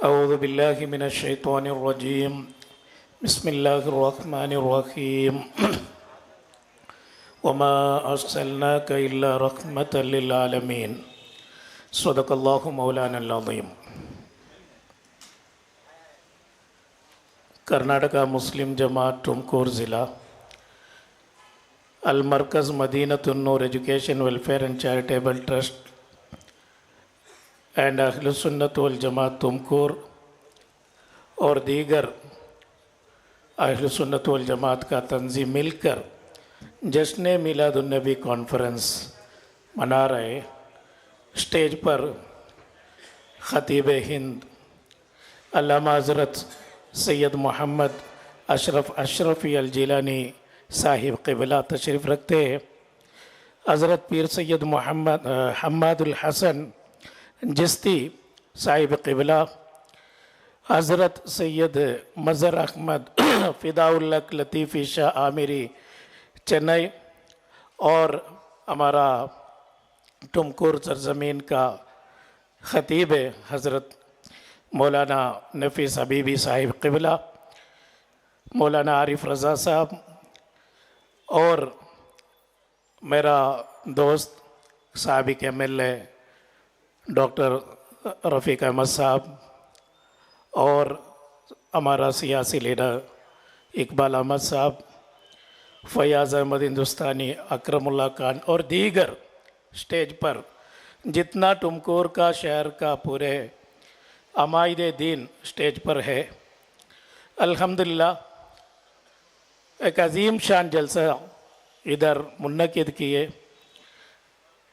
أعوذ بالله من الشيطان الرجيم بسم الله الرحمن الرحيم وما أرسلناك إلا رحمة للعالمين صدق الله مولانا العظيم. कर्नाटका मुस्लिम जमात तुमकूर ज़िला Al Markaz Madinatun Noor education welfare and charitable trust and Ahle Sunnat वल जमात तुमकूर और दीगर अहले सुन्नत वल जमात का तंजीम मिलकर जश्न मिलादुन्नबी कॉन्फ्रेंस मना रहे। स्टेज पर ख़तीब हिंद अल्लामा हज़रत सैयद मोहम्मद अशरफ़ी अल जिलानी साहिब क़िबला तशरीफ़ रखते हैं। हज़रत पीर सैयद मोहम्मद हम्मादुल हसन जिस्ती साहिब क़िबला, हज़रत सैयद मज़हर अहमद फ़िदाउल हक़ लतीफ़ी शाह आमिरी चेन्नई और हमारा तुमकूर सरज़मीन का ख़तीब हज़रत मौलाना नफ़ीस हबीबी साहिब क़िबला, मौलाना आरिफ रज़ा साहब और मेरा दोस्त साबिक़ MLA डॉक्टर रफ़ीक अहमद साहब और हमारा सियासी लीडर इकबाल अहमद साहब, फ़याज़ अहमद हिंदुस्तानी, अकरमुल्ला खान और दीगर स्टेज पर जितना तुमकूर का शहर का पूरे अमाइदे दीन स्टेज पर है। अल्हम्दुलिल्लाह एक अज़ीम शान जलसा इधर मुनक़िद किए।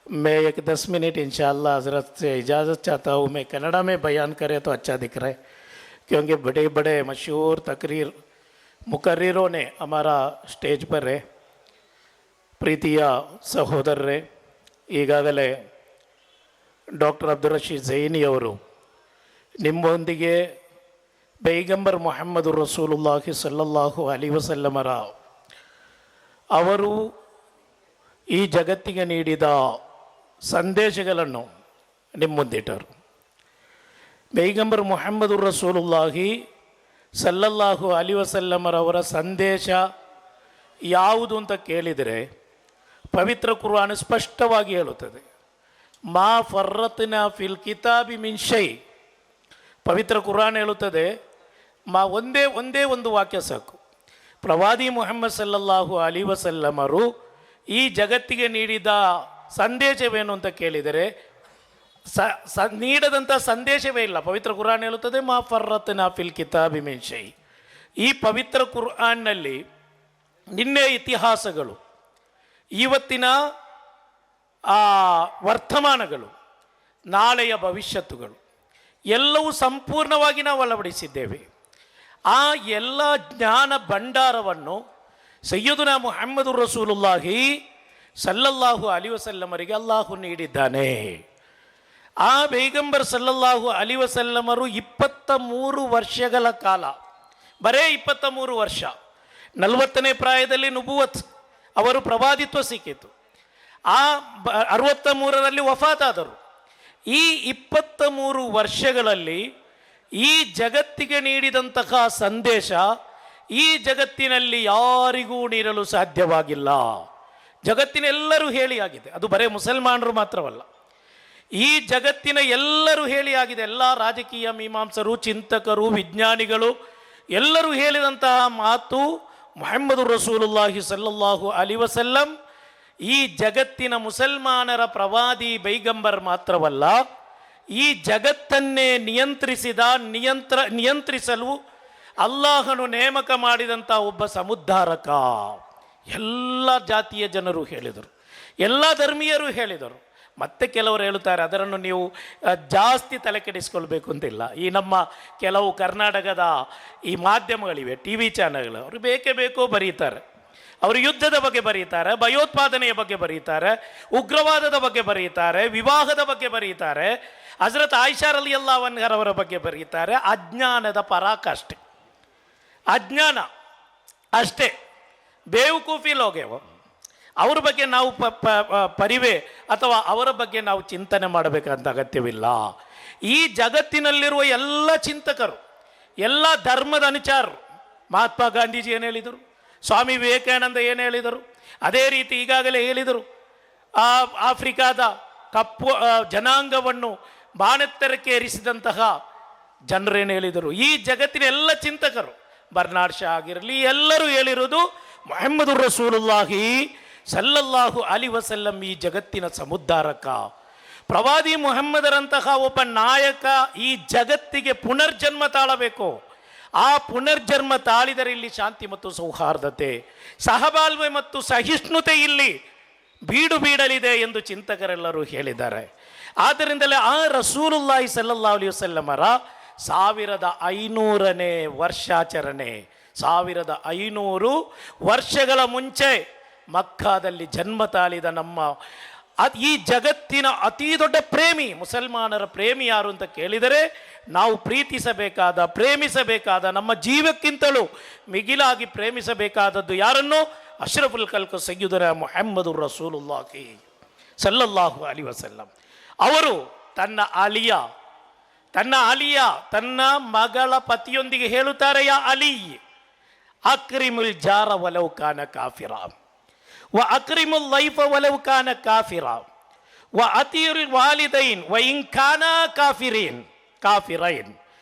मैं एक 10 मिनट इंशाअल्लाह हज़रत से इजाज़त चाहता हूँ। मैं कन्नड़ा में बयान करें तो अच्छा दिख रहा है, क्योंकि बड़े बड़े मशहूर तकरीर मुकर्रिरों ने हमारा स्टेज पर है। प्रीतिया ಸಹೋದರರೇ, ಈಗಾಗಲೇ ಡಾಕ್ಟರ್ ಅಬ್ದುಲ್ ರಶೀದ್ ಝೈನಿ ಅವರು ನಿಮ್ಮೊಂದಿಗೆ ಪೈಗಂಬರ್ ಮೊಹಮ್ಮದ್ ರಸೂಲುಲ್ಲಾಹಿ ಸಲ್ಲಲ್ಲಾಹು ಅಲೈಹಿ ವಸಲ್ಲಮರ ಅವರು ಈ ಜಗತ್ತಿಗೆ ನೀಡಿದ ಸಂದೇಶಗಳನ್ನು ನಿಮ್ಮ ಮುಂದಿಟ್ಟರು. ಪೈಗಂಬರ್ ಮೊಹಮ್ಮದ್ ರಸೂಲುಲ್ಲಾಹಿ ಸಲ್ಲಲ್ಲಾಹು ಅಲೈಹಿ ವಸಲ್ಲಮರವರ ಸಂದೇಶ ಯಾವುದು ಅಂತ ಕೇಳಿದರೆ ಪವಿತ್ರ ಕುರ್ಆನ್ ಸ್ಪಷ್ಟವಾಗಿ ಹೇಳುತ್ತದೆ, ಮಾ ಫರ್ರತ್ನ ಫಿಲ್ ಕಿತಾಬಿ ಮಿನ್ ಶೈ. ಪವಿತ್ರ ಕುರ್ಆನ್ ಹೇಳುತ್ತದೆ, ಒಂದೇ ಒಂದು ವಾಕ್ಯ ಸಾಕು. ಪ್ರವಾದಿ ಮುಹಮ್ಮದ್ ಸಲ್ಲಲ್ಲಾಹು ಅಲೈಹಿ ವಸಲ್ಲಮರು ಈ ಜಗತ್ತಿಗೆ ನೀಡಿದ ಸಂದೇಶವೇನು ಅಂತ ಕೇಳಿದರೆ ನೀಡದಂಥ ಸಂದೇಶವೇ ಇಲ್ಲ. ಪವಿತ್ರ ಕುರ್ಆನ್ ಹೇಳುತ್ತದೆ, ಮಾ ಫರ್ರತ್ನ ಫಿಲ್ ಕಿತಾಬಿ ಮಿನ್ ಶೈ. ಈ ಪವಿತ್ರ ಕುರ್ಆನ್ನಲ್ಲಿ ನಿನ್ನೆ ಇತಿಹಾಸಗಳು, ಇವತ್ತಿನ ವರ್ತಮಾನಗಳು, ನಾಳೆಯ ಭವಿಷ್ಯತ್ತುಗಳು ಎಲ್ಲವೂ ಸಂಪೂರ್ಣವಾಗಿ ನಾವು ಅಳವಡಿಸಿದ್ದೇವೆ. ಆ ಎಲ್ಲ ಜ್ಞಾನ ಭಂಡಾರವನ್ನು ಸಯ್ಯದುನಾ ಮುಹಮ್ಮದ್ ರಸೂಲುಲ್ಲಾಹಿ ಸಲ್ಲಲ್ಲಾಹು ಅಲೈಹಿ ವಸಲ್ಲಮರಿಗೆ ಅಲ್ಲಾಹು ನೀಡಿದ್ದಾನೆ. ಆ ಪೈಗಂಬರ್ ಸಲ್ಲಲ್ಲಾಹು ಅಲೈಹಿ ವಸಲ್ಲಮರು 23 ವರ್ಷಗಳ ಕಾಲ, ಬರೇ 23 ವರ್ಷ, 40ನೇ ಪ್ರಾಯದಲ್ಲಿ ನುಬುವತ್ ಅವರು ಪ್ರವಾದಿತ್ವ ಸಿಕ್ಕಿತು. ಆ 63ರಲ್ಲಿ ವಫಾತಾದರು. ಈ 23 ವರ್ಷಗಳಲ್ಲಿ ಈ ಜಗತ್ತಿಗೆ ನೀಡಿದಂತಹ ಸಂದೇಶ ಈ ಜಗತ್ತಿನಲ್ಲಿ ಯಾರಿಗೂ ನೀಡಲು ಸಾಧ್ಯವಾಗಿಲ್ಲ. ಜಗತ್ತಿನ ಎಲ್ಲರೂ ಹೇಳಿಯಾಗಿದೆ. ಅದು ಬರೇ ಮುಸಲ್ಮಾನರು ಮಾತ್ರವಲ್ಲ, ಈ ಜಗತ್ತಿನ ಎಲ್ಲರೂ ಹೇಳಿಯಾಗಿದೆ. ಎಲ್ಲ ರಾಜಕೀಯ ಮೀಮಾಂಸರು, ಚಿಂತಕರು, ವಿಜ್ಞಾನಿಗಳು ಎಲ್ಲರೂ ಹೇಳಿದಂತಹ ಮಾತು, ಮುಹಮ್ಮದ್ ರಸೂಲುಲ್ಲಾಹಿ ಸಲ್ಲಲ್ಲಾಹು ಅಲೈಹಿ ವಸಲ್ಲಂ ಈ ಜಗತ್ತಿನ ಮುಸಲ್ಮಾನರ ಪ್ರವಾದಿ ಪೈಗಂಬರ್ ಮಾತ್ರವಲ್ಲ, ಈ ಜಗತ್ತನ್ನೇ ನಿಯಂತ್ರಿಸಲು ಅಲ್ಲಾಹನು ನೇಮಕ ಮಾಡಿದಂಥ ಒಬ್ಬ ಸಮುದ್ಧಾರಕ. ಎಲ್ಲ ಜಾತಿಯ ಜನರು ಹೇಳಿದರು, ಎಲ್ಲ ಧರ್ಮೀಯರು ಹೇಳಿದರು. ಮತ್ತೆ ಕೆಲವರು ಹೇಳುತ್ತಾರೆ, ಅದನ್ನು ನೀವು ಜಾಸ್ತಿ ತಲೆ ಕೆಡಿಸ್ಕೊಳ್ಬೇಕು ಅಂತಿಲ್ಲ. ಈ ನಮ್ಮ ಕೆಲವು ಕರ್ನಾಟಕದ ಈ ಮಾಧ್ಯಮಗಳಿವೆ, TV ಚಾನಲ್ಗಳು, ಅವರು ಬೇಕೇ ಬೇಕೋ ಬರೀತಾರೆ. ಅವರು ಯುದ್ಧದ ಬಗ್ಗೆ ಬರೀತಾರೆ, ಭಯೋತ್ಪಾದನೆಯ ಬಗ್ಗೆ ಬರೀತಾರೆ, ಉಗ್ರವಾದದ ಬಗ್ಗೆ ಬರೀತಾರೆ, ವಿವಾಹದ ಬಗ್ಗೆ ಬರೀತಾರೆ, ಹಜರತ್ ಆಯಿಷಾ ರಲಿಯಲ್ಲಾಹು ಅನ್ಹರವರ ಬಗ್ಗೆ ಬರೀತಾರೆ. ಅಜ್ಞಾನದ ಪರಾಕಾಷ್ಠೆ, ಅಜ್ಞಾನ ಅಷ್ಟೇ, ಬೇವಕೂಫಿ ಲೋಗೆವು. ಅವರ ಬಗ್ಗೆ ನಾವು ಪರಿವೆ ಅಥವಾ ಅವರ ಬಗ್ಗೆ ನಾವು ಚಿಂತನೆ ಮಾಡಬೇಕಂತ ಅಗತ್ಯವಿಲ್ಲ. ಈ ಜಗತ್ತಿನಲ್ಲಿರುವ ಎಲ್ಲ ಚಿಂತಕರು, ಎಲ್ಲ ಧರ್ಮದ ಅನುಚಾರರು, ಮಹಾತ್ಮ ಗಾಂಧೀಜಿ ಏನು ಹೇಳಿದರು, ಸ್ವಾಮಿ ವಿವೇಕಾನಂದ ಏನು ಹೇಳಿದರು, ಅದೇ ರೀತಿ ಈಗಾಗಲೇ ಹೇಳಿದರು, ಆಫ್ರಿಕಾದ ಕಪ್ಪು ಜನಾಂಗವನ್ನು ಬಾಣೆತ್ತರಕ್ಕೆ ಏರಿಸಿದಂತಹ ಜನರೇನು ಹೇಳಿದರು, ಈ ಜಗತ್ತಿನ ಎಲ್ಲ ಚಿಂತಕರು, ಬರ್ನಾಡ್ ಶಾ ಆಗಿರಲಿ, ಎಲ್ಲರೂ ಹೇಳಿರೋದು ಮುಹಮ್ಮದ್ ರಸೂಲುಲ್ಲಾಹಿ ಸಲ್ಲಲ್ಲಾಹು ಅಲಿ ವಸಲ್ಲಂ ಈ ಜಗತ್ತಿನ ಸಮುದ್ಧಾರಕ, ಪ್ರವಾದಿ ಮುಹಮ್ಮದರಂತಹ ಒಬ್ಬ ನಾಯಕ ಈ ಜಗತ್ತಿಗೆ ಪುನರ್ಜನ್ಮ ತಾಳಬೇಕು. ಆ ಪುನರ್ಜನ್ಮ ತಾಳಿದರೆ ಇಲ್ಲಿ ಶಾಂತಿ ಮತ್ತು ಸೌಹಾರ್ದತೆ, ಸಹಬಾಳ್ವೆ ಮತ್ತು ಸಹಿಷ್ಣುತೆ ಇಲ್ಲಿ ಬೀಡು ಬೀಡಲಿದೆ ಎಂದು ಚಿಂತಕರೆಲ್ಲರೂ ಹೇಳಿದ್ದಾರೆ. ಆದ್ದರಿಂದಲೇ ಆ ರಸೂಲುಲ್ಲಾಹಿ ಸಲ್ಲಲ್ಲಾಹು ಅಲೈಹಿ ವಸಲ್ಲಮರ 1500ನೇ ವರ್ಷಾಚರಣೆ, 1500 ವರ್ಷಗಳ ಮುಂಚೆ ಮಕ್ಕಾದಲ್ಲಿ ಜನ್ಮ ತಾಳಿದ ನಮ್ಮ ಈ ಜಗತ್ತಿನ ಅತಿ ದೊಡ್ಡ ಪ್ರೇಮಿ, ಮುಸಲ್ಮಾನರ ಪ್ರೇಮಿ ಯಾರು ಅಂತ ಕೇಳಿದರೆ ನಾವು ಪ್ರೀತಿಸಬೇಕಾದ, ಪ್ರೇಮಿಸಬೇಕಾದ, ನಮ್ಮ ಜೀವಕ್ಕಿಂತಲೂ ಮಿಗಿಲಾಗಿ ಪ್ರೇಮಿಸಬೇಕಾದದ್ದು ಯಾರನ್ನು? ಅಶ್ರಫುಲ್ ಖಲ್ಕ್ ಸಯ್ಯಿದುನಾ ಮುಹಮ್ಮದುರ್ ರಸೂಲುಲ್ಲಾಹಿ ಸಲ್ಲಲ್ಲಾಹು ಅಲೈಹಿ ವಸಲ್ಲಂ. ಅವರು ತನ್ನ ಅಲಿಯ ತನ್ನ ಮಗಳ ಪತಿಯೊಂದಿಗೆ ಹೇಳುತ್ತಾರೆ, ಯಾ ಅಲಿ ಅಕ್ರಿಮುಲ್ ಜಾರ ವಲೌ ಕಾನ ಕಾಫಿರ ವ ಅಕ್ರಿಮುಲ್ ಲೈಫ ವಲೌ ಕಾನ ಕಾಫಿರ ವ ಅತೀರುಲ್ ವಾಲಿದೈನ್ ವ ಇನ್ ಕಾನ ಕಾಫಿರೈನ್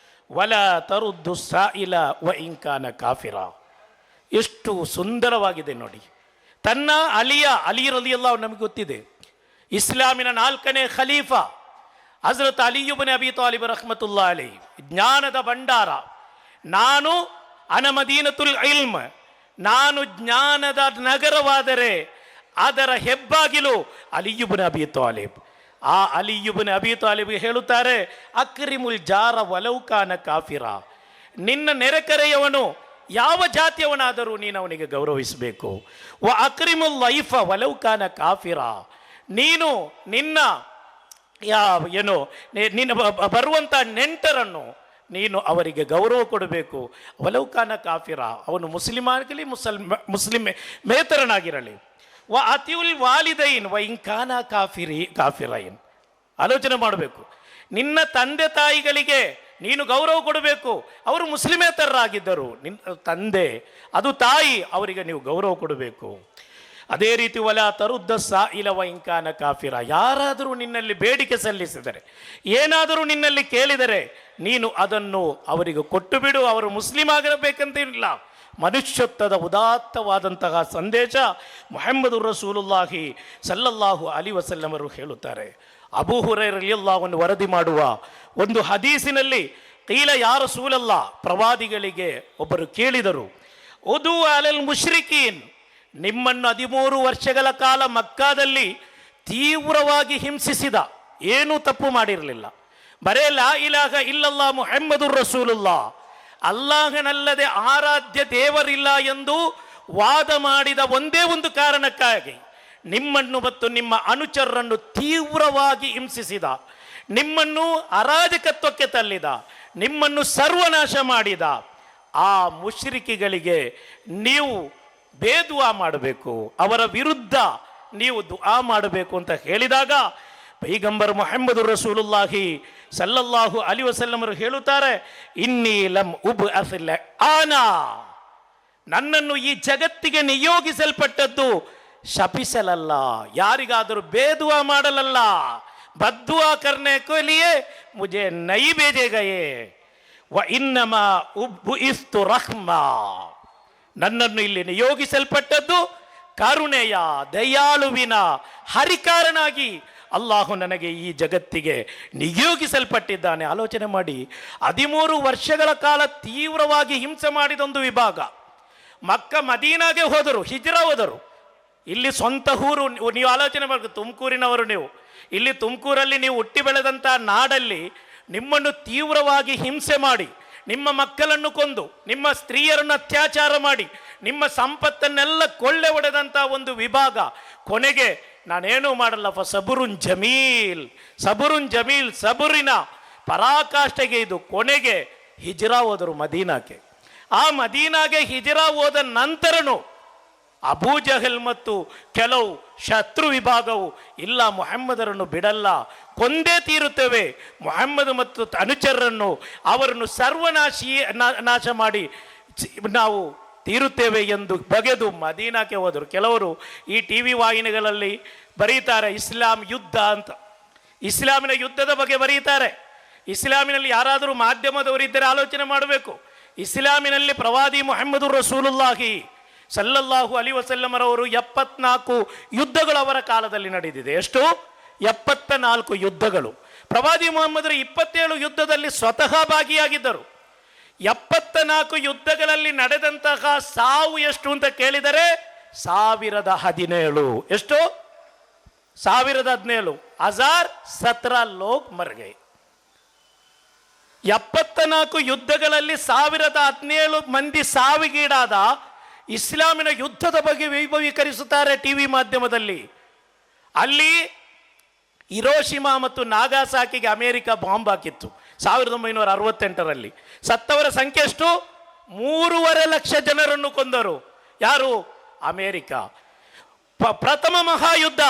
ವಲ ತರುದ್ದು ಸಾಯಿಲ ವ ಇನ್ ಕಾನ ಕಾಫಿರ. ಎಷ್ಟು ಸುಂದರವಾಗಿದೆ ನೋಡಿ. ತನ್ನ ಅಲಿ ರಲಿಯಲ್ಲಾಹು ನಮಗೆ ಗೊತ್ತಿದೆ, ಇಸ್ಲಾಮಿನ 4ನೇ ಖಲೀಫಾ ಹಜರತ್ ಅಲಿ ಇಬ್ನ್ ಅಬಿ ತಾಲಿಬ್ ರಹ್ಮತುಲ್ಲಾಹಿ ಅಲೈಹಿ, ಜ್ಞಾನದ ಭಂಡಾರ. ನಾನು ಮದೀನತುಲ್ ಇಲ್ಮ್, ನಾನು ಜ್ಞಾನದ ನಗರವಾದರೆ ಅದರ ಹೆಬ್ಬಾಗಿಲು ಅಲಿ ಇಬ್ನ್ ಅಬಿ ತಾಲಿಬ್. ಆ ಅಲಿ ಇಬ್ನ್ ಅಬಿ ತಾಲಿಬ್ ಹೇಳುತ್ತಾರೆ, ಅಕ್ರಿಮುಲ್ ಜಾರ ವಲೌ ಕಾನ ಕಾಫಿರ, ನಿನ್ನ ನೆರೆಕರೆಯವನು ಯಾವ ಜಾತಿಯವನಾದರೂ ನೀನು ಅವನಿಗೆ ಗೌರವಿಸಬೇಕು. ವ ಅಕ್ರಿಮುಲ್ ಲೈಫ ವಲೌ ಕಾನ ಕಾಫಿರ, ನೀನು ನಿನ್ನ ನಿನ್ನ ಬರುವಂಥ ನೆಂಟರನ್ನು ನೀನು ಅವರಿಗೆ ಗೌರವ ಕೊಡಬೇಕು. ವಲೌಕಾನ ಕಾಫಿರ, ಅವನು ಮುಸ್ಲಿಂ ಆಗಲಿ ಮೇತರನಾಗಿರಲಿ. ವ ಅತಿಯುಲ್ ವಾಲಿದೈನ್ ವ ಇಂಕಾನ ಕಾಫಿರೈನ್. ಆಲೋಚನೆ ಮಾಡಬೇಕು, ನಿನ್ನ ತಂದೆ ತಾಯಿಗಳಿಗೆ ನೀನು ಗೌರವ ಕೊಡಬೇಕು. ಅವರು ಮುಸ್ಲಿಮೇತರರಾಗಿದ್ದರು, ನಿನ್ನ ತಂದೆ ಅದು ತಾಯಿ, ಅವರಿಗೆ ನೀವು ಗೌರವ ಕೊಡಬೇಕು. ಅದೇ ರೀತಿ ವಲ ತರುದ್ದ ಸಾಯಿಲ ವ ಇಂಕಾನ ಕಾಫಿರ, ಯಾರಾದರೂ ನಿನ್ನಲ್ಲಿ ಬೇಡಿಕೆ ಸಲ್ಲಿಸಿದರೆ, ಏನಾದರೂ ನಿನ್ನಲ್ಲಿ ಕೇಳಿದರೆ ನೀನು ಅದನ್ನು ಅವರಿಗೆ ಕೊಟ್ಟು ಬಿಡು. ಅವರು ಮುಸ್ಲಿಂ ಆಗಿರಬೇಕಂತಿಲ್ಲ. ಮನುಷ್ಯತ್ವದ ಉದಾತ್ತವಾದಂತಹ ಸಂದೇಶ ಮುಹಮ್ಮದ್ ರಸೂಲುಲ್ಲಾಹಿ ಸಲ್ಲಲ್ಲಾಹು ಅಲೈಹಿ ವಸಲ್ಲಮರು ಹೇಳುತ್ತಾರೆ. ಅಬೂ ಹುರೈರ ರಲಿಯಲ್ಲಾಹು ಅನ್ಹು ವರದಿ ಮಾಡುವ ಒಂದು ಹದೀಸಿನಲ್ಲಿ, ಕೀಲ ಯಾ ರಸೂಲಲ್ಲ, ಪ್ರವಾದಿಗಳಿಗೆ ಒಬ್ಬರು ಕೇಳಿದರು, ಉದು ಅಲಲ್ ಮುಶ್ರಿಕೀನ್, ನಿಮ್ಮನ್ನು 13 ವರ್ಷಗಳ ಕಾಲ ಮಕ್ಕಾದಲ್ಲಿ ತೀವ್ರವಾಗಿ ಹಿಂಸಿಸಿದ, ಏನೂ ತಪ್ಪು ಮಾಡಿರಲಿಲ್ಲ, ಬರೇ ಲಾ ಇಲಾಹ ಇಲ್ಲಲ್ಲಾ ಮುಹಮ್ಮದುರ್ ರಸೂಲುಲ್ಲಾ, ಅಲ್ಲಾಹನಲ್ಲದೆ ಆರಾಧ್ಯ ದೇವರಿಲ್ಲ ಎಂದು ವಾದ ಮಾಡಿದ ಒಂದೇ ಒಂದು ಕಾರಣಕ್ಕಾಗಿ ನಿಮ್ಮನ್ನು ಮತ್ತು ನಿಮ್ಮ ಅನುಚರರನ್ನು ತೀವ್ರವಾಗಿ ಹಿಂಸಿಸಿದ, ನಿಮ್ಮನ್ನು ಅರಾಜಕತ್ವಕ್ಕೆ ತಳ್ಳಿದ, ನಿಮ್ಮನ್ನು ಸರ್ವನಾಶ ಮಾಡಿದ ಆ ಮುಶ್ರಿಕಿಗಳಿಗೆ ನೀವು ಬೇದುವಾ ಮಾಡಬೇಕು, ಅವರ ವಿರುದ್ಧ ನೀವು ದುಆ ಮಾಡಬೇಕು ಅಂತ ಹೇಳಿದಾಗ ಪೈಗಂಬರ್ ಮುಹಮ್ಮದ್ ರಸೂಲುಲ್ಲಾಹಿ ಸಲ್ಲಲ್ಲಾಹು ಅಲೈಹಿ ವಸಲ್ಲಮರು ಹೇಳುತ್ತಾರೆ, ಇನ್ನೀ ಲಮ್ ಉಬ್ಅಸ್ ಆನಾ, ನನ್ನನ್ನು ಈ ಜಗತ್ತಿಗೆ ನಿಯೋಗಿಸಲ್ಪಟ್ಟದ್ದು ಶಪಿಸಲಲ್ಲ, ಯಾರಿಗಾದರೂ ಬೇದುವಾ ಮಾಡಲಲ್ಲ. ಬದ್ದುವಾ ಕರ್ನೆ ಕೆ ಲಿಯೆ ಮುಜೆ ನೈ ಬೇಜೆ ಗಯೆ ವ ಇನ್ನಮಾ ಉಬ್ಇಸ್ತು ರಹ್ಮಾ, ನನ್ನನ್ನು ಇಲ್ಲಿ ನಿಯೋಗಿಸಲ್ಪಟ್ಟದ್ದು ಕರುಣೆಯ, ದಯಾಳುವಿನ ಹರಿಕಾರನಾಗಿ ಅಲ್ಲಾಹು ನನಗೆ ಈ ಜಗತ್ತಿಗೆ ನಿಯೋಗಿಸಲ್ಪಟ್ಟಿದ್ದಾನೆ. ಆಲೋಚನೆ ಮಾಡಿ, 13 ವರ್ಷಗಳ ಕಾಲ ತೀವ್ರವಾಗಿ ಹಿಂಸೆ ಮಾಡಿದೊಂದು ವಿಭಾಗ ಮಕ್ಕ ಮದೀನಾಗೆ ಹೋದರು, ಹಿಜ್ರಾ ಹೋದರು. ಇಲ್ಲಿ ಸ್ವಂತ ಊರು, ನೀವು ಆಲೋಚನೆ ಮಾಡಬೇಕು, ತುಮಕೂರಿನವರು ನೀವು, ಇಲ್ಲಿ ತುಮಕೂರಲ್ಲಿ ನೀವು ಹುಟ್ಟಿ ಬೆಳೆದಂಥ ನಾಡಲ್ಲಿ ನಿಮ್ಮನ್ನು ತೀವ್ರವಾಗಿ ಹಿಂಸೆ ಮಾಡಿ, ನಿಮ್ಮ ಮಕ್ಕಳನ್ನು ಕೊಂದು, ನಿಮ್ಮ ಸ್ತ್ರೀಯರನ್ನು ಅತ್ಯಾಚಾರ ಮಾಡಿ, ನಿಮ್ಮ ಸಂಪತ್ತನ್ನೆಲ್ಲ ಕೊಳ್ಳೆ ಹೊಡೆದಂಥ ಒಂದು ವಿಭಾಗ ಕೊನೆಗೆ ನಾನೇನೂ ಮಾಡಲ್ಲ, ಸಬುರುನ್ ಜಮೀಲ್, ಸಬುರಿನ ಪರಾಕಾಷ್ಠೆಗೆ ಇದು ಕೊನೆಗೆ ಹಿಜ್ರಾ ಹೋದರು ಮದೀನಾಕ್ಕೆ. ಆ ಮದೀನಾಗೆ ಹಿಜ್ರಾ ಹೋದ ನಂತರನು ಅಬೂಜಹಲ್ ಮತ್ತು ಕೆಲವು ಶತ್ರು ವಿಭಾಗವು ಇಲ್ಲ, ಮುಹಮ್ಮದರನ್ನು ಬಿಡಲ್ಲ, ಕೊಂದೇ ತೀರುತ್ತೇವೆ, ಮುಹಮ್ಮದ್ ಮತ್ತು ಅನುಚರರನ್ನು ಅವರನ್ನು ನಾಶ ಮಾಡಿ ನಾವು ತೀರುತ್ತೇವೆ ಎಂದು ಬಗೆದು ಮದೀನಾಕ್ಕೆ ಹೋದರು. ಕೆಲವರು ಈ ಟಿ ವಿ ವಾಹಿನಿಗಳಲ್ಲಿ ಬರೀತಾರೆ ಇಸ್ಲಾಂ ಯುದ್ಧ ಅಂತ, ಇಸ್ಲಾಮಿನ ಯುದ್ಧದ ಬಗ್ಗೆ ಬರೀತಾರೆ. ಇಸ್ಲಾಮಿನಲ್ಲಿ ಯಾರಾದರೂ ಮಾಧ್ಯಮದವರಿದ್ದರೆ ಆಲೋಚನೆ ಮಾಡಬೇಕು. ಇಸ್ಲಾಮಿನಲ್ಲಿ ಪ್ರವಾದಿ ಮುಹಮ್ಮದು ರಸೂಲುಲ್ಲಾಹಿ ಸಲ್ಲಲ್ಲಾಹು ಅಲೈಹಿ ವಸಲ್ಲಮರವರು 74 ಯುದ್ಧಗಳು ಅವರ ಕಾಲದಲ್ಲಿ ನಡೆದಿದೆ. ಎಷ್ಟು? 74 ಯುದ್ಧಗಳು. ಪ್ರವಾದಿ ಮುಹಮ್ಮದರು 27 ಯುದ್ಧದಲ್ಲಿ ಸ್ವತಃ ಭಾಗಿಯಾಗಿದ್ದರು. 74 ಯುದ್ಧಗಳಲ್ಲಿ ನಡೆದಂತಹ ಸಾವು ಎಷ್ಟು ಅಂತ ಕೇಳಿದರೆ 1017. ಎಷ್ಟು? 1017. 1017 ಲೋಗ್ ಮರ್ಗೈ. 74 ಯುದ್ಧಗಳಲ್ಲಿ 1017 ಮಂದಿ ಸಾವಿಗೀಡಾದ ಇಸ್ಲಾಮಿನ ಯುದ್ಧದ ಬಗ್ಗೆ ವೈಭವೀಕರಿಸುತ್ತಾರೆ ಟಿವಿ ಮಾಧ್ಯಮದಲ್ಲಿ. ಅಲ್ಲಿ ಹಿರೋಶಿಮಾ ಮತ್ತು ನಾಗಾಸಾಕಿಗೆ ಅಮೆರಿಕ ಬಾಂಬ್ ಹಾಕಿತ್ತು 1968ರಲ್ಲಿ. ಸತ್ತವರ ಸಂಖ್ಯೆ ಎಷ್ಟು? 3.5 ಲಕ್ಷ ಜನರನ್ನು ಕೊಂದರು. ಯಾರು? ಅಮೆರಿಕ. ಪ್ರಥಮ ಮಹಾಯುದ್ಧ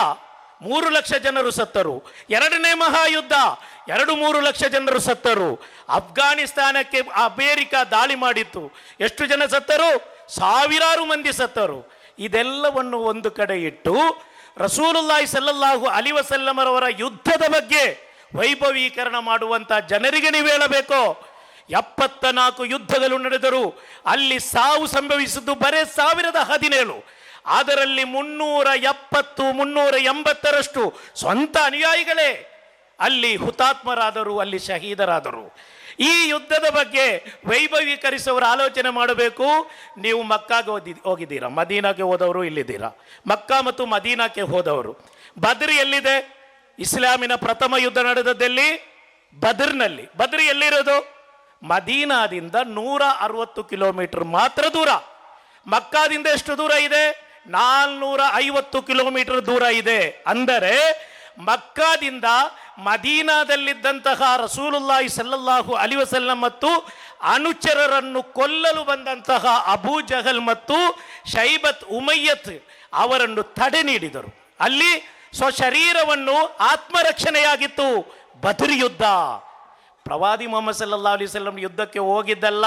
3 ಲಕ್ಷ ಜನರು ಸತ್ತರು. ಎರಡನೇ ಮಹಾಯುದ್ಧ 2-3 ಲಕ್ಷ ಜನರು ಸತ್ತರು. ಅಫ್ಘಾನಿಸ್ತಾನಕ್ಕೆ ಅಮೆರಿಕ ದಾಳಿ ಮಾಡಿತ್ತು. ಎಷ್ಟು ಜನ ಸತ್ತರು? ಸಾವಿರಾರು ಮಂದಿ ಸತ್ತರು. ಇದೆಲ್ಲವನ್ನು ಒಂದು ಕಡೆ ಇಟ್ಟು ರಸೂಲುಲ್ಲಾಹಿ ಸಲ್ಲಲ್ಲಾಹು ಅಲೈಹಿ ವಸಲ್ಲಮರವರ ಯುದ್ಧದ ಬಗ್ಗೆ ವೈಭವೀಕರಣ ಮಾಡುವಂಥ ಜನರಿಗೆ ನೀವು ಹೇಳಬೇಕು. 74 ಯುದ್ಧಗಳು ನಡೆದರು. ಅಲ್ಲಿ ಸಾವು ಸಂಭವಿಸಿದ್ದು ಬರೇ 1017. ಅದರಲ್ಲಿ 370-380ರಷ್ಟು ಸ್ವಂತ ಅನುಯಾಯಿಗಳೇ ಅಲ್ಲಿ ಹುತಾತ್ಮರಾದರು, ಅಲ್ಲಿ ಶಹೀದರಾದರು. ಈ ಯುದ್ಧದ ಬಗ್ಗೆ ವೈಭವೀಕರಿಸುವವರು ಆಲೋಚನೆ ಮಾಡಬೇಕು. ನೀವು ಮಕ್ಕಾಗೆ ಹೋಗಿದ್ದೀರಾ, ಮದೀನಾಗೆ ಹೋದವರು ಇಲ್ಲಿದ್ದೀರಾ. ಮಕ್ಕಾ ಮತ್ತು ಮದೀನಾಕ್ಕೆ ಹೋದವರು. ಬದ್ರ್ ಎಲ್ಲಿದೆ? ಇಸ್ಲಾಮಿನ ಪ್ರಥಮ ಯುದ್ಧ ನಡೆದದ್ದಲ್ಲಿ ಬದ್ರ್ನಲ್ಲಿ. ಬದ್ರ್ ಎಲ್ಲಿರೋದು? ಮದೀನಾದಿಂದ 160 ಕಿಲೋಮೀಟರ್ ಮಾತ್ರ ದೂರ. ಮಕ್ಕಾದಿಂದ ಎಷ್ಟು ದೂರ ಇದೆ? 450 ಕಿಲೋಮೀಟರ್ ದೂರ ಇದೆ. ಅಂದರೆ ಮಕ್ಕಾದಿಂದ ಮದೀನಾದಲ್ಲಿದ್ದಂತಹ ರಸೂಲುಲ್ಲಾಹಿ ಸಲ್ಲಲ್ಲಾಹು ಅಲೈಹಿ ವಸಲ್ಲಂ ಮತ್ತು ಅನುಚರರನ್ನು ಕೊಲ್ಲಲು ಬಂದಂತಹ ಅಬೂ ಜಹಲ್ ಮತ್ತು ಶೈಬತ್ ಉಮಯ್ಯತ್ ಅವರನ್ನು ತಡೆ ನೀಡಿದರು. ಅಲ್ಲಿ ಸ್ವಶರೀರವನ್ನು ಆತ್ಮರಕ್ಷಣೆಯಾಗಿತ್ತು. ಬದ್ರ್ ಯುದ್ಧ. ಪ್ರವಾದಿ ಮುಹಮ್ಮದ್ ಸಲ್ಲಲ್ಲಾಹು ಅಲೈಹಿ ವಸಲ್ಲಂ ಯುದ್ಧಕ್ಕೆ ಹೋಗಿದ್ದಲ್ಲ,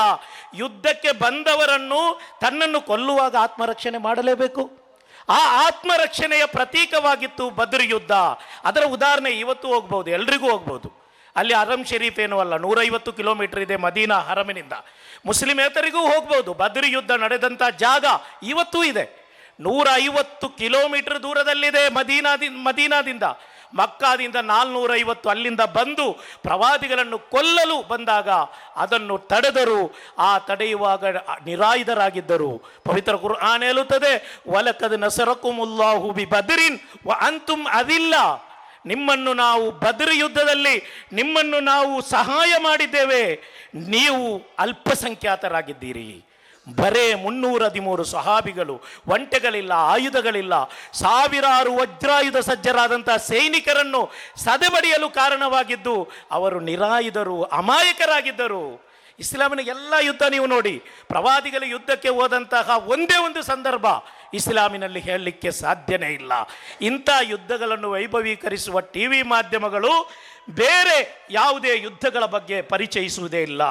ಯುದ್ಧಕ್ಕೆ ಬಂದವರನ್ನು ತನ್ನನ್ನು ಕೊಲ್ಲುವಾಗ ಆತ್ಮರಕ್ಷಣೆ ಮಾಡಲೇಬೇಕು. ಆ ಆತ್ಮರಕ್ಷಣೆಯ ಪ್ರತೀಕವಾಗಿತ್ತು ಬದ್ರ್ ಯುದ್ಧ. ಅದರ ಉದಾಹರಣೆ ಇವತ್ತು ಹೋಗ್ಬೋದು, ಎಲ್ರಿಗೂ ಹೋಗ್ಬೋದು. ಅಲ್ಲಿ ಹರಂ ಶರೀಫ್ ಏನೂ ಅಲ್ಲ, 150 ಕಿಲೋಮೀಟರ್ ಇದೆ ಮದೀನಾ ಹರಮಿನಿಂದ. ಮುಸ್ಲಿಮೇತರಿಗೂ ಹೋಗ್ಬೋದು. ಬದ್ರ್ ಯುದ್ಧ ನಡೆದಂಥ ಜಾಗ ಇವತ್ತೂ ಇದೆ. 150 ಕಿಲೋಮೀಟರ್ ದೂರದಲ್ಲಿದೆ ಮದೀನಾದಿಂದ. ಮಕ್ಕಾದಿಂದ 450. ಅಲ್ಲಿಂದ ಬಂದು ಪ್ರವಾದಿಗಳನ್ನು ಕೊಲ್ಲಲು ಬಂದಾಗ ಅದನ್ನು ತಡೆದರು. ಆ ತಡೆಯುವಾಗ ನಿರಾಯುಧರಾಗಿದ್ದರು. ಪವಿತ್ರ ಕುರ್ಆನ್ ಹೇಳುತ್ತದೆ, ವಲಕದ್ ನಸರಕುಮುಲ್ಲಾಹು ಬಿ ಬದ್ರಿನ್ ವ ಅಂತುಂ ಅದಿಲ್ಲ. ನಿಮ್ಮನ್ನು ನಾವು ಬದ್ರ್ ಯುದ್ಧದಲ್ಲಿ ನಿಮ್ಮನ್ನು ನಾವು ಸಹಾಯ ಮಾಡಿದ್ದೇವೆ, ನೀವು ಅಲ್ಪಸಂಖ್ಯಾತರಾಗಿದ್ದೀರಿ. ಬರೇ 313 ಸಹಾಬಿಗಳು, ಒಂಟೆಗಳಿಲ್ಲ, ಆಯುಧಗಳಿಲ್ಲ, ಸಾವಿರಾರು ವಜ್ರಾಯುಧ ಸಜ್ಜರಾದಂಥ ಸೈನಿಕರನ್ನು ಸದೆಬಡಿಯಲು ಕಾರಣವಾಗಿದ್ದು ಅವರು ನಿರಾಯುಧರು, ಅಮಾಯಕರಾಗಿದ್ದರು. ಇಸ್ಲಾಮಿನ ಎಲ್ಲ ಯುದ್ಧ ನೀವು ನೋಡಿ, ಪ್ರವಾದಿಗಳ ಯುದ್ಧಕ್ಕೆ ಹೋದಂತಹ ಒಂದೇ ಒಂದು ಸಂದರ್ಭ ಇಸ್ಲಾಮಿನಲ್ಲಿ ಹೇಳಲಿಕ್ಕೆ ಸಾಧ್ಯನೇ ಇಲ್ಲ. ಇಂಥ ಯುದ್ಧಗಳನ್ನು ವೈಭವೀಕರಿಸುವ ಟಿ ವಿ ಮಾಧ್ಯಮಗಳು ಬೇರೆ ಯಾವುದೇ ಯುದ್ಧಗಳ ಬಗ್ಗೆ ಪರಿಚಯಿಸುವುದೇ ಇಲ್ಲ.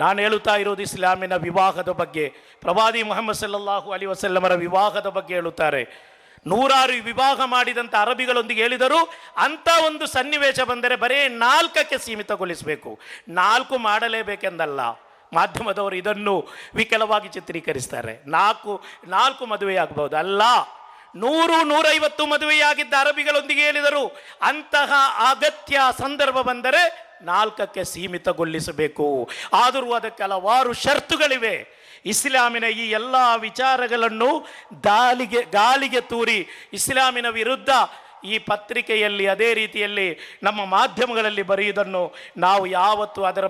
ನಾನು ಹೇಳುತ್ತಾ ಇರೋದು ಇಸ್ಲಾಮಿನ ವಿವಾಹದ ಬಗ್ಗೆ. ಪ್ರವಾದಿ ಮುಹಮ್ಮದ್ ಸಲ್ಲಲ್ಲಾಹು ಅಲೈಹಿ ವಸಲ್ಲಮರ ವಿವಾಹದ ಬಗ್ಗೆ ಹೇಳುತ್ತಾರೆ. 100 ವಿವಾಹ ಮಾಡಿದಂಥ ಅರಬಿಗಳೊಂದಿಗೆ ಹೇಳಿದರು, ಅಂಥ ಒಂದು ಸನ್ನಿವೇಶ ಬಂದರೆ ಬರೀ 4ಕ್ಕೆ ಸೀಮಿತಗೊಳಿಸಬೇಕು. 4 ಮಾಡಲೇಬೇಕೆಂದಲ್ಲ. ಮಾಧ್ಯಮದವರು ಇದನ್ನು ವಿಕಲವಾಗಿ ಚಿತ್ರೀಕರಿಸ್ತಾರೆ. 4 ಮದುವೆಯಾಗಬಹುದು, ಅಲ್ಲ, 100-150 ಮದುವೆಯಾಗಿದ್ದ ಅರಬಿಗಳೊಂದಿಗೆ ಹೇಳಿದರು, ಅಂತಹ ಅಗತ್ಯ ಸಂದರ್ಭ ಬಂದರೆ 4ಕ್ಕೆ ಸೀಮಿತಗೊಳಿಸಬೇಕು. ಆದರೂ ಅದಕ್ಕೆ ಹಲವಾರು ಷರತ್ತುಗಳಿವೆ. ಇಸ್ಲಾಮಿನ ಈ ಎಲ್ಲ ವಿಚಾರಗಳನ್ನು ಗಾಳಿಗೆ ತೂರಿ ಇಸ್ಲಾಮಿನ ವಿರುದ್ಧ ಈ ಪತ್ರಿಕೆಯಲ್ಲಿ ಅದೇ ರೀತಿಯಲ್ಲಿ ನಮ್ಮ ಮಾಧ್ಯಮಗಳಲ್ಲಿ ಬರೆಯುವುದನ್ನು ನಾವು ಯಾವತ್ತೂ ಅದರ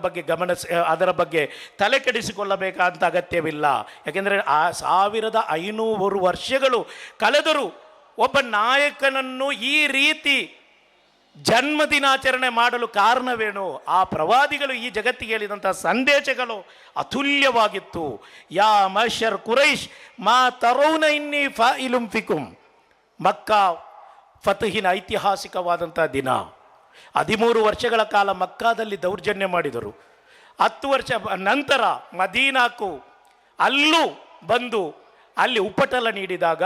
ಬಗ್ಗೆ ತಲೆ ಕೆಡಿಸಿಕೊಳ್ಳಬೇಕಾದಂಥ ಅಗತ್ಯವಿಲ್ಲ. ಯಾಕೆಂದರೆ 1500 ವರ್ಷಗಳು ಕಳೆದರೂ ಒಬ್ಬ ನಾಯಕನನ್ನು ಈ ರೀತಿ ಜನ್ಮದಿನಾಚರಣೆ ಮಾಡಲು ಕಾರಣವೇನು? ಆ ಪ್ರವಾದಿಗಳು ಈ ಜಗತ್ತಿಗೆ ಹೇಳಿದಂಥ ಸಂದೇಶಗಳು ಅತುಲ್ಯವಾಗಿತ್ತು. ಯಾ ಮಶರ್ ಕುರೈಶ್ ಮಾ ತರೌನ ಇನ್ನಿ ಫಾಯಿಲುಂ ಫಿಕುಂ. ಮಕ್ಕಾ ಫತಹಿನ ಐತಿಹಾಸಿಕವಾದಂಥ ದಿನ. 13 ವರ್ಷಗಳ ಕಾಲ ಮಕ್ಕಾದಲ್ಲಿ ದೌರ್ಜನ್ಯ ಮಾಡಿದರು. 10 ವರ್ಷ ನಂತರ ಮದೀನಾಕ್ಕೂ ಅಲ್ಲೂ ಬಂದು ಅಲ್ಲಿ ಉಪಟಳ ನೀಡಿದಾಗ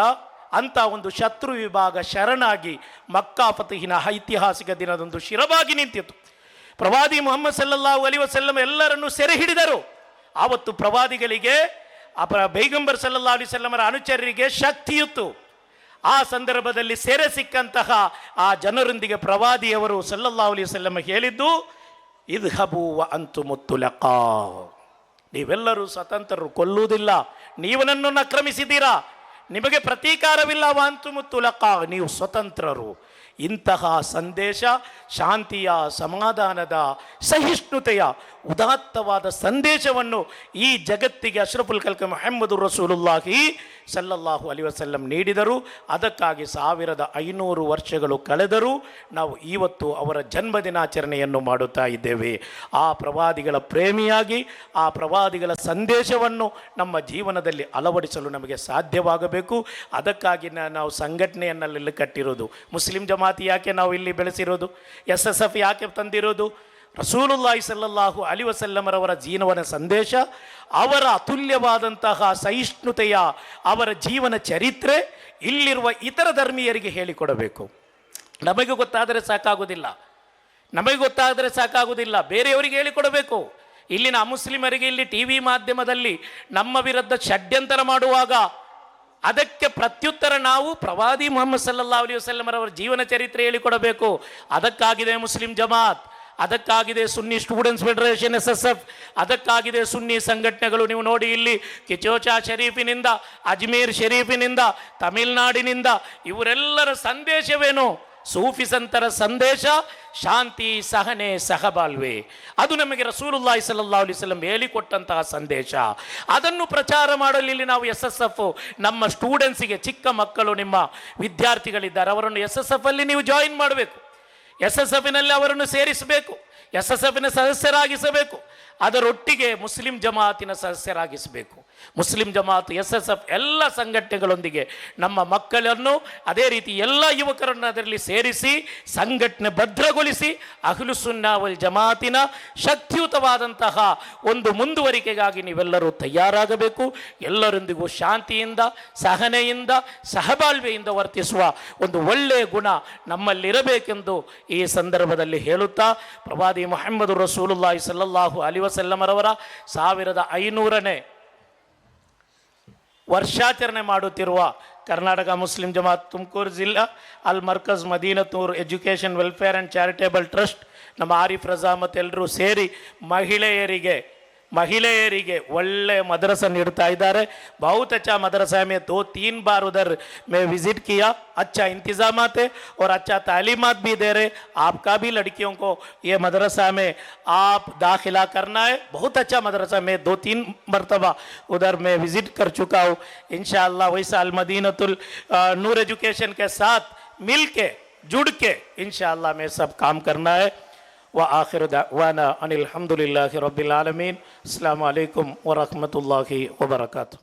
ಅಂಥ ಒಂದು ಶತ್ರು ವಿಭಾಗ ಶರಣಾಗಿ ಮಕ್ಕಾ ಫತಹಿನ ಐತಿಹಾಸಿಕ ದಿನದಂದು ಶಿರವಾಗಿ ನಿಂತಿತು. ಪ್ರವಾದಿ ಮುಹಮ್ಮದ್ ಸಲ್ಲಲ್ಲಾಹು ಅಲೈಹಿ ವಸಲ್ಲಂ ಎಲ್ಲರನ್ನೂ ಸೆರೆ ಹಿಡಿದರು. ಆವತ್ತು ಪ್ರವಾದಿಗಳಿಗೆ ಪೈಗಂಬರ್ ಸಲ್ಲಲ್ಲಾಹು ಅಲೈಹಿ ವಸಲ್ಲಮರ ಅನುಚರರಿಗೆ ಶಕ್ತಿಯಿತ್ತು. ಆ ಸಂದರ್ಭದಲ್ಲಿ ಸೆರೆ ಸಿಕ್ಕಂತಹ ಆ ಜನರೊಂದಿಗೆ ಪ್ರವಾದಿಯವರು ಸಲ್ಲಲ್ಲಾಹು ಅಲೈಹಿ ವಸಲ್ಲಂ ಹೇಳಿದ್ದು, ಇದ್ಹಬು ವ ಅಂತುಮು ತುಲಕಾ, ನೀವೆಲ್ಲರೂ ಸ್ವತಂತ್ರರು, ಕೊಲ್ಲುವುದಿಲ್ಲ. ನೀವು ನನ್ನನ್ನು ಆಕ್ರಮಿಸಿದ್ದೀರಾ, ನಿಮಗೆ ಪ್ರತೀಕಾರವಿಲ್ಲ. ವಾಂತುಮು ತುಲಕಾ, ನೀವು ಸ್ವತಂತ್ರರು. ಇಂತಹ ಸಂದೇಶ ಶಾಂತಿಯ, ಸಮಾಧಾನದ, ಸಹಿಷ್ಣುತೆಯ ಉದಾತ್ತವಾದ ಸಂದೇಶವನ್ನು ಈ ಜಗತ್ತಿಗೆ ಅಶ್ರಫುಲ್ ಖಲ್ಕ್ ಮುಹಮ್ಮದ್ ರಸೂಲುಲ್ಲಾಹಿ ಸಲ್ಲಲ್ಲಾಹು ಅಲೈಹಿ ವಸಲ್ಲಂ ನೀಡಿದರು. ಅದಕ್ಕಾಗಿ 1500 ವರ್ಷಗಳು ಕಳೆದರೂ ನಾವು ಇವತ್ತು ಅವರ ಜನ್ಮದಿನಾಚರಣೆಯನ್ನು ಮಾಡುತ್ತಾ ಇದ್ದೇವೆ. ಆ ಪ್ರವಾದಿಗಳ ಪ್ರೇಮಿಯಾಗಿ ಆ ಪ್ರವಾದಿಗಳ ಸಂದೇಶವನ್ನು ನಮ್ಮ ಜೀವನದಲ್ಲಿ ಅಳವಡಿಸಲು ನಮಗೆ ಸಾಧ್ಯವಾಗಬೇಕು. ಅದಕ್ಕಾಗಿ ನಾವು ಸಂಘಟನೆಯನ್ನೆಲ್ಲ ಕಟ್ಟಿರೋದು. ಮುಸ್ಲಿಂ ಜಮಾತಿ ಯಾಕೆ ನಾವು ಇಲ್ಲಿ ಬೆಳೆಸಿರೋದು? SSF ಯಾಕೆ ತಂದಿರೋದು? ರಸೂಲುಲ್ಲಾಹಿ ಸಲ್ಲಲ್ಲಾಹು ಅಲೈಹಿ ವಸಲ್ಲಮರವರ ಜೀವನ ಸಂದೇಶ, ಅವರ ಅತುಲ್ಯವಾದಂತಹ ಸಹಿಷ್ಣುತೆಯ ಅವರ ಜೀವನ ಚರಿತ್ರೆ ಇಲ್ಲಿರುವ ಇತರ ಧರ್ಮೀಯರಿಗೆ ಹೇಳಿಕೊಡಬೇಕು. ನಮಗೆ ಗೊತ್ತಾದರೆ ಸಾಕಾಗುವುದಿಲ್ಲ, ಬೇರೆಯವರಿಗೆ ಹೇಳಿಕೊಡಬೇಕು. ಇಲ್ಲಿನ ಅಮುಸ್ಲಿಮರಿಗೆ ಇಲ್ಲಿ ಟಿ ವಿ ಮಾಧ್ಯಮದಲ್ಲಿ ನಮ್ಮ ವಿರುದ್ಧ ಷಡ್ಯಂತರ ಮಾಡುವಾಗ ಅದಕ್ಕೆ ಪ್ರತ್ಯುತ್ತರ ನಾವು ಪ್ರವಾದಿ ಮುಹಮ್ಮದ್ ಸಲ್ಲಲ್ಲಾಹು ಅಲೈಹಿ ವಸಲ್ಲಮರವರ ಜೀವನ ಚರಿತ್ರೆ ಹೇಳಿಕೊಡಬೇಕು. ಅದಕ್ಕಾಗಿದೆ ಮುಸ್ಲಿಂ ಜಮಾತ್, ಅದಕ್ಕಾಗಿದೆ ಸುನ್ನಿ ಸ್ಟೂಡೆಂಟ್ಸ್ ಫೆಡರೇಷನ್ SSF, ಅದಕ್ಕಾಗಿದೆ ಸುನ್ನಿ ಸಂಘಟನೆಗಳು. ನೀವು ನೋಡಿ, ಇಲ್ಲಿ ಕಿಚೋಚಾ ಶರೀಫಿನಿಂದ, ಅಜ್ಮೀರ್ ಶರೀಫಿನಿಂದ, ತಮಿಳುನಾಡಿನಿಂದ ಇವರೆಲ್ಲರ ಸಂದೇಶವೇನು? ಸೂಫಿ ಸಂತರ ಸಂದೇಶ ಶಾಂತಿ, ಸಹನೆ, ಸಹಬಾಳ್ವೆ. ಅದು ನಮಗೆ ರಸೂಲುಲ್ಲಾಹಿ ಸಲ್ಲಲ್ಲಾಹು ಅಲೈಹಿ ವಸಲ್ಲಂ ಹೇಳಿಕೊಟ್ಟಂತಹ ಸಂದೇಶ. ಅದನ್ನು ಪ್ರಚಾರ ಮಾಡಲು ಇಲ್ಲಿ ನಾವು SSF ನಮ್ಮ ಸ್ಟೂಡೆಂಟ್ಸಿಗೆ, ಚಿಕ್ಕ ಮಕ್ಕಳು ನಿಮ್ಮ ವಿದ್ಯಾರ್ಥಿಗಳಿದ್ದಾರೆ, ಅವರನ್ನು SSF ಅಲ್ಲಿ ನೀವು ಜಾಯಿನ್ ಮಾಡಬೇಕು. SSFನಲ್ಲಿ ಅವರನ್ನು ಸೇರಿಸಬೇಕು, SSFನ ಸದಸ್ಯರಾಗಿಸಬೇಕು. ಅದರೊಟ್ಟಿಗೆ ಮುಸ್ಲಿಂ ಜಮಾತಿನ ಸದಸ್ಯರಾಗಿಸಬೇಕು. ಮುಸ್ಲಿಂ ಜಮಾತ್, SSF ಎಲ್ಲ ಸಂಘಟನೆಗಳೊಂದಿಗೆ ನಮ್ಮ ಮಕ್ಕಳನ್ನು, ಅದೇ ರೀತಿ ಎಲ್ಲ ಯುವಕರನ್ನು ಅದರಲ್ಲಿ ಸೇರಿಸಿ ಸಂಘಟನೆ ಭದ್ರಗೊಳಿಸಿ ಅಹ್ಲು ಸುನ್ನಾ ವಲ್ ಜಮಾತಿನ ಶಕ್ತಿಯುತವಾದಂತಹ ಒಂದು ಮುಂದುವರಿಕೆಗಾಗಿ ನೀವೆಲ್ಲರೂ ತಯಾರಾಗಬೇಕು. ಎಲ್ಲರೊಂದಿಗೂ ಶಾಂತಿಯಿಂದ, ಸಹನೆಯಿಂದ, ಸಹಬಾಳ್ವೆಯಿಂದ ವರ್ತಿಸುವ ಒಂದು ಒಳ್ಳೆಯ ಗುಣ ನಮ್ಮಲ್ಲಿರಬೇಕೆಂದು ಈ ಸಂದರ್ಭದಲ್ಲಿ ಹೇಳುತ್ತಾ, ಪ್ರವಾದಿ ಮುಹಮ್ಮದ್ ರಸೂಲುಲ್ಲಾಹಿ ಸಲ್ಲಲ್ಲಾಹು ಅಲೈಹಿ ವಸಲ್ಲಮರವರ 1500ನೇ ವರ್ಷಾಚರಣೆ ಮಾಡುತ್ತಿರುವ ಕರ್ನಾಟಕ ಮುಸ್ಲಿಂ ಜಮಾತ್ ತುಮಕೂರು ಜಿಲ್ಲಾ Al Markaz Madinatoor education welfare and charitable trust, ನಮ್ಮ ಆರಿಫ್ ರಜಾ ಮತ್ತು ಎಲ್ಲರೂ ಸೇರಿ ಮಹಿಳೆಯರಿಗೆ ಒಳ್ಳೆ ಮದರಸ ನೀಡ್ತಾ ಇದ್ದಾರೆ. बहुत अच्छा मदरसा में 2-3 बार उधर मैं विज़िट किया. अच्छा इंतज़ामात है और अच्छा तालीमात भी दे रहे. आपका भी लड़कियों को ये मदरसा में आप दाखिला करना है. बहुत अच्छा मदरसा, मैं 2-3 मरतबा उधर मैं विज़िट कर चुका हूँ. इंशाअल्लाह वैसा अल मदीनतुल नूर एजुकेशन के साथ मिल के, जुड़ के इंशाअल्लाह में सब काम करना है. व आखिर दावाना अनिल हम्दुलिल्लाहि रब्बिल आलमीन. अस्सलामु अलैकुम व रहमतुल्लाहि व बरकातुहू.